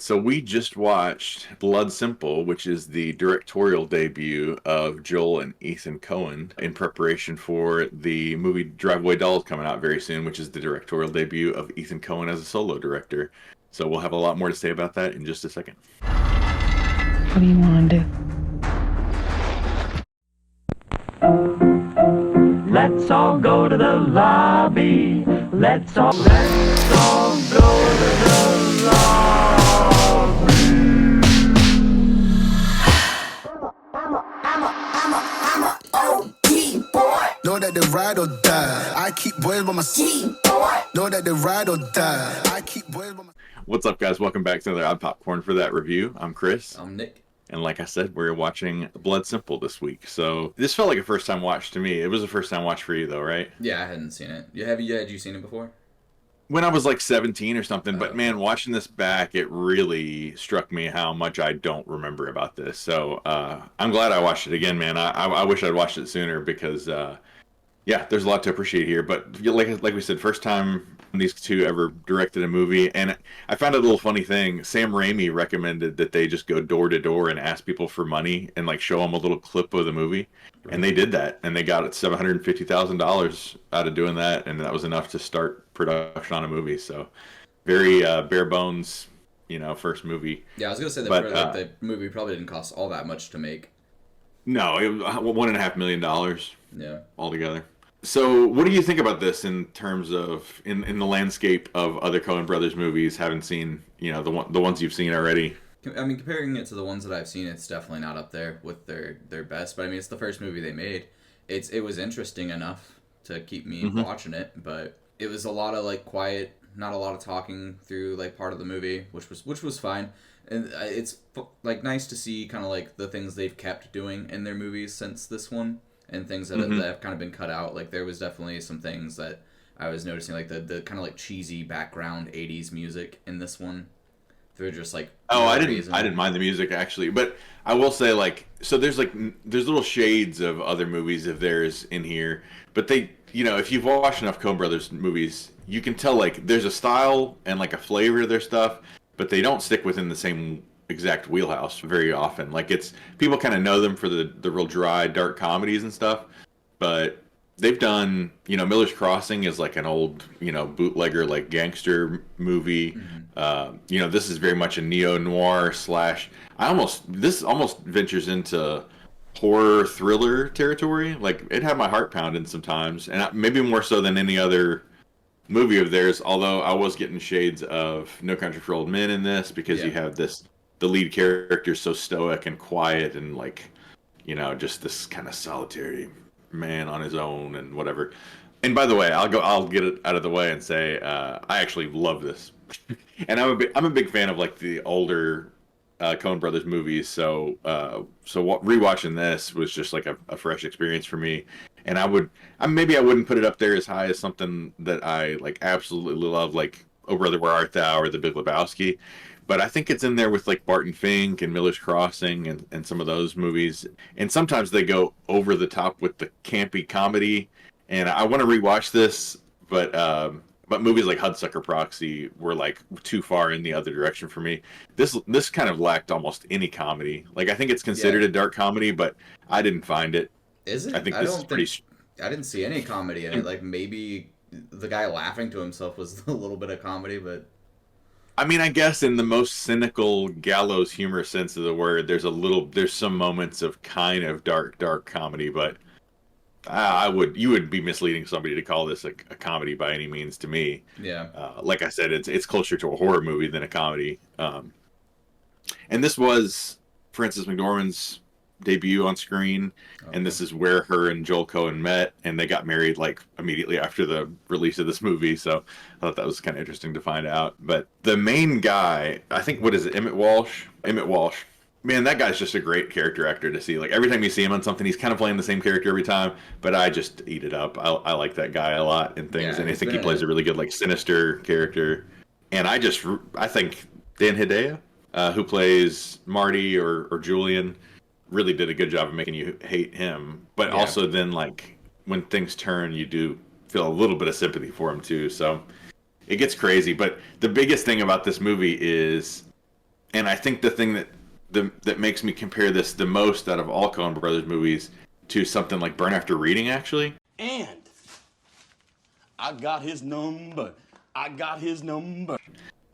So we just watched Blood Simple, which is the directorial debut of Joel and Ethan Coen in preparation for the movie Driveway Dolls coming out very soon, which is the directorial debut of Ethan Coen as a solo director. So we'll have a lot more to say about that in just a second. What do you want to do? Let's all go to the lobby. Let's all go to the lobby. OG boy. Know that they ride or die. I keep boys by my seat, boy. Know that they ride or die. I keep boys by my. What's up, guys? Welcome back to another Odd Popcorn for that review. I'm Chris. I'm Nick. And like I said, we're watching Blood Simple this week. So this felt like a first time watch to me. It was a first time watch for you, though, right? Yeah, I hadn't seen it. Had you seen it before? When I was like 17 or something, but Oh. man, watching this back, it really struck me how much I don't remember about this. So I'm glad I watched it again, man. I wish I'd watched it sooner because, yeah, there's a lot to appreciate here. But like we said, first time these two ever directed a movie. And I found a little funny thing. Sam Raimi recommended that they just go door to door and ask people for money and like show them a little clip of the movie. And they did that, and they got $750,000 out of doing that, and that was enough to start production on a movie. So, very bare bones, first movie. Yeah, I was gonna say that But the movie probably didn't cost all that much to make. no, it was $1.5 million Yeah. altogether. So, what do you think about this in terms of in the landscape of other Coen Brothers movies? Haven't seen, the ones you've seen already. I mean, comparing it to the ones that I've seen, it's definitely not up there with their best. But I mean, it's the first movie they made. It was interesting enough to keep me watching it, but it was a lot of like quiet, not a lot of talking through like part of the movie, which was fine. And it's like nice to see kind of like the things they've kept doing in their movies since this one, and things that have kind of been cut out. Like there was definitely some things that I was noticing, like the kind of like cheesy background '80s music in this one. They're just like Oh, no I didn't. reason. I didn't mind the music actually, but I will say so there's little shades of other movies of theirs in here, but if you've watched enough Coen Brothers movies, you can tell like there's a style and like a flavor to their stuff, but they don't stick within the same exact wheelhouse very often. Like it's people kind of know them for the real dry, dark comedies and stuff, but they've done, Miller's Crossing is like an old, bootlegger like gangster movie. This is very much a neo noir slash. This almost ventures into horror thriller territory. Like it had my heart pounding sometimes, and maybe more so than any other movie of theirs. Although I was getting shades of No Country for Old Men in this because you Yeah. have the lead character so stoic and quiet and like, just this kind of solitary man on his own and whatever. And by the way, I'll get it out of the way and say I actually love this, and I'm a big fan of like the older Coen Brothers movies. So rewatching this was just like a fresh experience for me. And maybe I wouldn't put it up there as high as something that I like absolutely love, like Oh Brother Where Art Thou or The Big Lebowski. But I think it's in there with like Barton Fink and Miller's Crossing and some of those movies. And sometimes they go over the top with the campy comedy. And I want to rewatch this, but movies like Hudsucker Proxy were like too far in the other direction for me. This kind of lacked almost any comedy. Like I think it's considered Yeah. a dark comedy, but I didn't find it. Is I it? think I this is don't pretty. think I didn't see any comedy in it. Like maybe the guy laughing to himself was a little bit of comedy, but I mean, I guess in the most cynical gallows humor sense of the word, there's some moments of kind of dark comedy, but you would be misleading somebody to call this a comedy by any means to me. yeah. Like I said, it's closer to a horror movie than a comedy. And this was Frances McDormand's debut on screen, and this is where her and Joel Coen met, and they got married like immediately after the release of this movie. So I thought that was kind of interesting to find out. But the main guy, I think, what is it, Emmett Walsh? Emmett Walsh. Man, that guy's just a great character actor to see. Like every time you see him on something, he's kind of playing the same character every time. But I just eat it up. I like that guy a lot in things, Yeah, and I he's think been he in plays it. a really good like sinister character. And I think Dan Hedaya, who plays Marty or Julian, really did a good job of making you hate him. But Yeah. also then like when things turn, you do feel a little bit of sympathy for him too. So it gets crazy. But the biggest thing about this movie is And I think the thing that makes me compare this the most out of all Coen Brothers movies to something like Burn After Reading, actually. And I got his number. I got his number.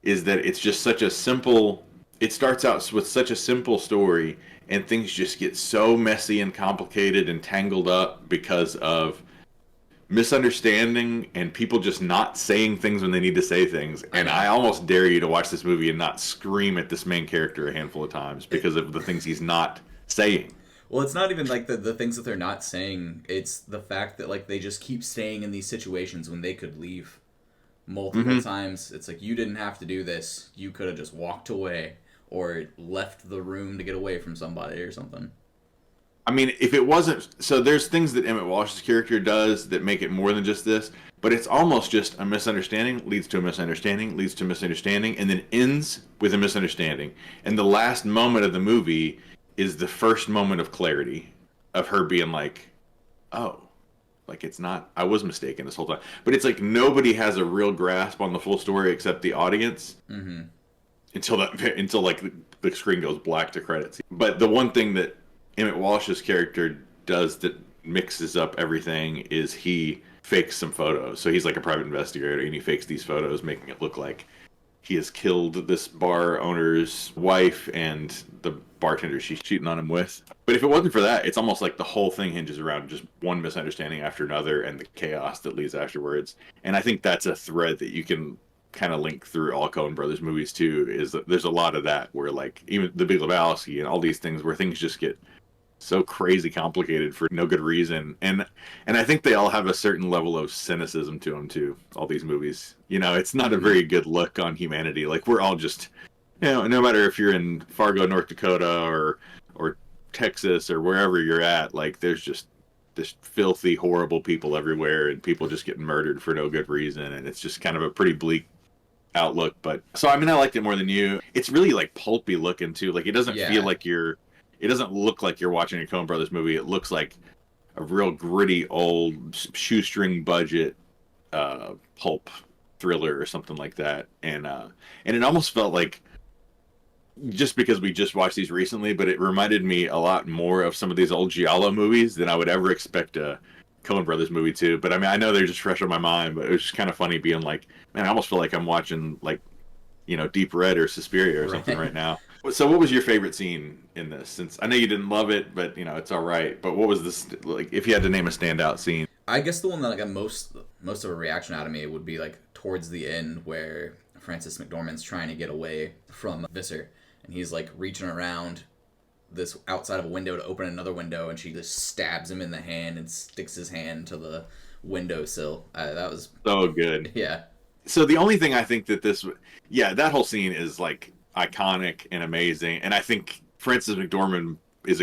Is that it's just such a simple. It starts out with such a simple story, and things just get so messy and complicated and tangled up because of misunderstanding and people just not saying things when they need to say things. And I almost dare you to watch this movie and not scream at this main character a handful of times because of the things he's not saying. Well, it's not even like the things that they're not saying. It's the fact that like they just keep staying in these situations when they could leave multiple times. It's like, you didn't have to do this. You could have just walked away or left the room to get away from somebody or something. I mean, if it wasn't... So there's things that Emmett Walsh's character does that make it more than just this, but it's almost just a misunderstanding leads to a misunderstanding, leads to a misunderstanding, and then ends with a misunderstanding. And the last moment of the movie is the first moment of clarity of her being like, oh, like it's not... I was mistaken this whole time. But it's like nobody has a real grasp on the full story except the audience. Mm-hmm. Until like the screen goes black to credits. But the one thing that Emmett Walsh's character does that mixes up everything is he fakes some photos. So he's like a private investigator, and he fakes these photos, making it look like he has killed this bar owner's wife and the bartender she's cheating on him with. But if it wasn't for that, it's almost like the whole thing hinges around just one misunderstanding after another and the chaos that leads afterwards. And I think that's a thread that you can kind of link through all Coen Brothers movies too, is that there's a lot of that where like even The Big Lebowski and all these things where things just get so crazy complicated for no good reason. And I think they all have a certain level of cynicism to them too, all these movies. You know, it's not a very good look on humanity. Like we're all just, you know, no matter if you're in Fargo, North Dakota or Texas or wherever you're at, like there's just this filthy, horrible people everywhere and people just getting murdered for no good reason. And it's just kind of a pretty bleak outlook. But so, I mean, I liked it more than you. It's really like pulpy looking too. Like it doesn't feel like it doesn't look like you're watching a Coen Brothers movie. It looks like a real gritty old shoestring budget pulp thriller or something like that. And it almost felt like, just because we just watched these recently, but it reminded me a lot more of some of these old Giallo movies than I would ever expect a Coen Brothers movie to. But I mean, I know they're just fresh on my mind, but it was just kind of funny being like, man, I almost feel like I'm watching like, you know, Deep Red or Suspiria or something right now. So what was your favorite scene in this? Since I know you didn't love it, but you know, it's all right. But what was this, like, if you had to name a standout scene? I guess the one that got most of a reaction out of me would be like towards the end where Frances McDormand's trying to get away from Visser, and he's like reaching around this outside of a window to open another window, and she just stabs him in the hand and sticks his hand to the windowsill. That was so good. Yeah. So the only thing I think that that whole scene is like iconic and amazing, and I think Frances McDormand is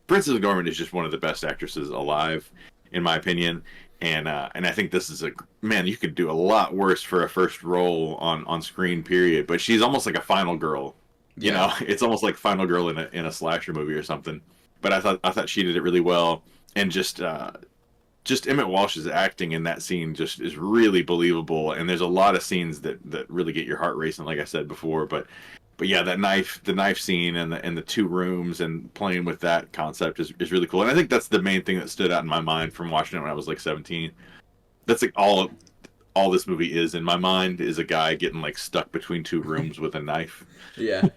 Frances McDormand is just one of the best actresses alive, in my opinion, and I think this is man, you could do a lot worse for a first role on screen, period. But she's almost like a final girl, you know. It's almost like final girl in a slasher movie or something. But I thought she did it really well, and just Emmett Walsh's acting in that scene just is really believable. And there's a lot of scenes that really get your heart racing, like I said before. But yeah, the knife scene and the two rooms and playing with that concept is really cool. And I think that's the main thing that stood out in my mind from watching it when I was like 17. That's like all this movie is in my mind, is a guy getting like stuck between two rooms with a knife. Yeah.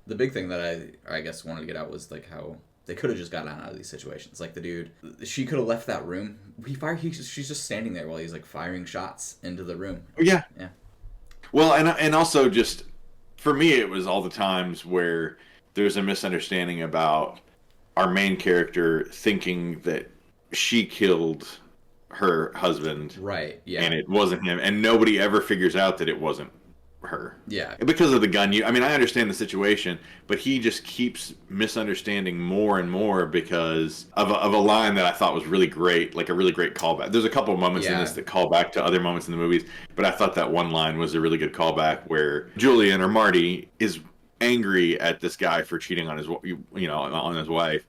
The big thing that I guess wanted to get out was like how they could have just gotten out of these situations. Like the dude, she could have left that room. She's just standing there while he's like firing shots into the room. Yeah. Yeah. Well, and also just for me, it was all the times where there's a misunderstanding about our main character thinking that she killed her husband. Right. Yeah. And it wasn't him, and nobody ever figures out that it wasn't her. Yeah. Because of the gun. I mean, I understand the situation, but he just keeps misunderstanding more and more because of a line that I thought was really great, like a really great callback. There's a couple of moments in this that call back to other moments in the movies, but I thought that one line was a really good callback where Julian or Marty is angry at this guy for cheating on his, on his wife,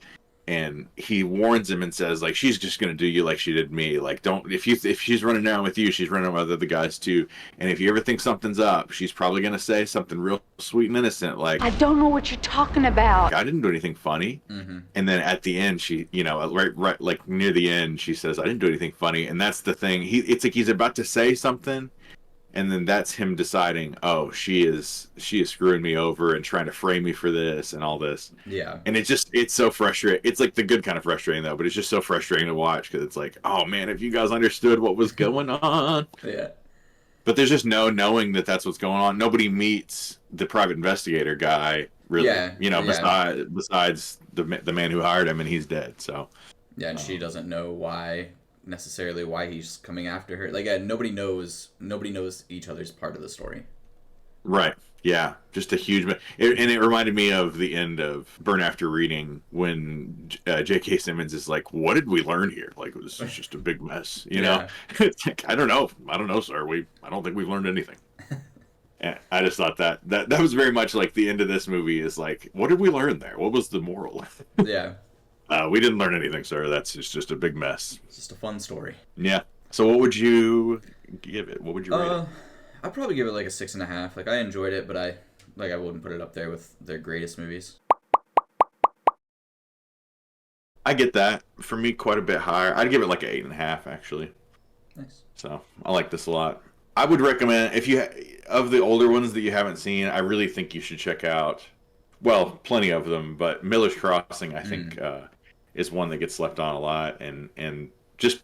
and he warns him and says, like, she's just gonna do you like she did me. Like, don't, if she's running around with you, she's running with other guys too. And if you ever think something's up, she's probably gonna say something real sweet and innocent, like, I don't know what you're talking about. I didn't do anything funny. Mm-hmm. And then at the end, she, you know, right, like near the end, she says, I didn't do anything funny. And that's the thing. It's like he's about to say something, and then that's him deciding, oh, she is screwing me over and trying to frame me for this and all this. Yeah. And it's so frustrating. It's like the good kind of frustrating though, but it's just so frustrating to watch because it's like, oh man, if you guys understood what was going on. Yeah. But there's just no knowing that that's what's going on. Nobody meets the private investigator guy, really. Yeah, You know, yeah. besides the man who hired him, and he's dead. So. Yeah, and she doesn't know why he's coming after her. Like, nobody knows each other's part of the story. Right. Yeah. Just a huge. And it reminded me of the end of Burn After Reading when J.K. Simmons is like, "What did we learn here? Like, this is just a big mess." You know. It's like, I don't know, sir. I don't think we've learned anything. And I just thought that was very much like the end of this movie is like, what did we learn there? What was the moral? Yeah. We didn't learn anything, sir. That's just a big mess. It's just a fun story. Yeah. So what would you give it? What would you rate it? I'd probably give it like a 6.5. Like, I enjoyed it, but I wouldn't put it up there with their greatest movies. I get that. For me, quite a bit higher. I'd give it like an 8.5, actually. Nice. So I like this a lot. I would recommend, if you of the older ones that you haven't seen, I really think you should check out. Well, plenty of them, but Miller's Crossing, I think, is one that gets left on a lot, and just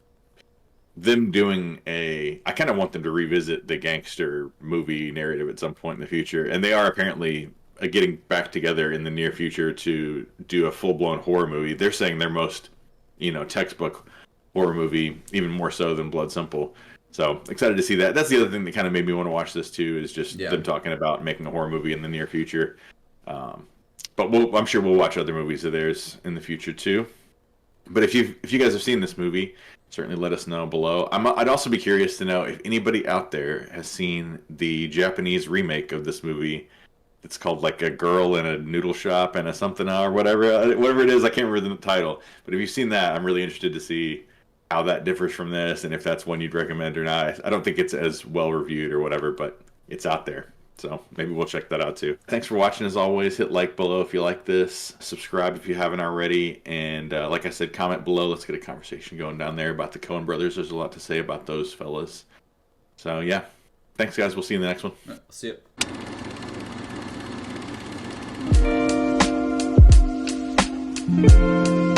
them doing I kind of want them to revisit the gangster movie narrative at some point in the future, and they are apparently getting back together in the near future to do a full-blown horror movie. They're saying their most, textbook horror movie, even more so than Blood Simple. So excited to see that. That's the other thing that kind of made me want to watch this too, is just them talking about making a horror movie in the near future. But I'm sure we'll watch other movies of theirs in the future too. But if you guys have seen this movie, certainly let us know below. I'd also be curious to know if anybody out there has seen the Japanese remake of this movie. It's called like A Girl in a Noodle Shop and a something or whatever it is. I can't remember the title. But if you've seen that, I'm really interested to see how that differs from this and if that's one you'd recommend or not. I don't think it's as well reviewed or whatever, but it's out there. So maybe we'll check that out too. Thanks for watching as always. Hit like below if you like this. Subscribe if you haven't already. And like I said, comment below. Let's get a conversation going down there about the Coen brothers. There's a lot to say about those fellas. So yeah. Thanks guys. We'll see you in the next one. Right, see you.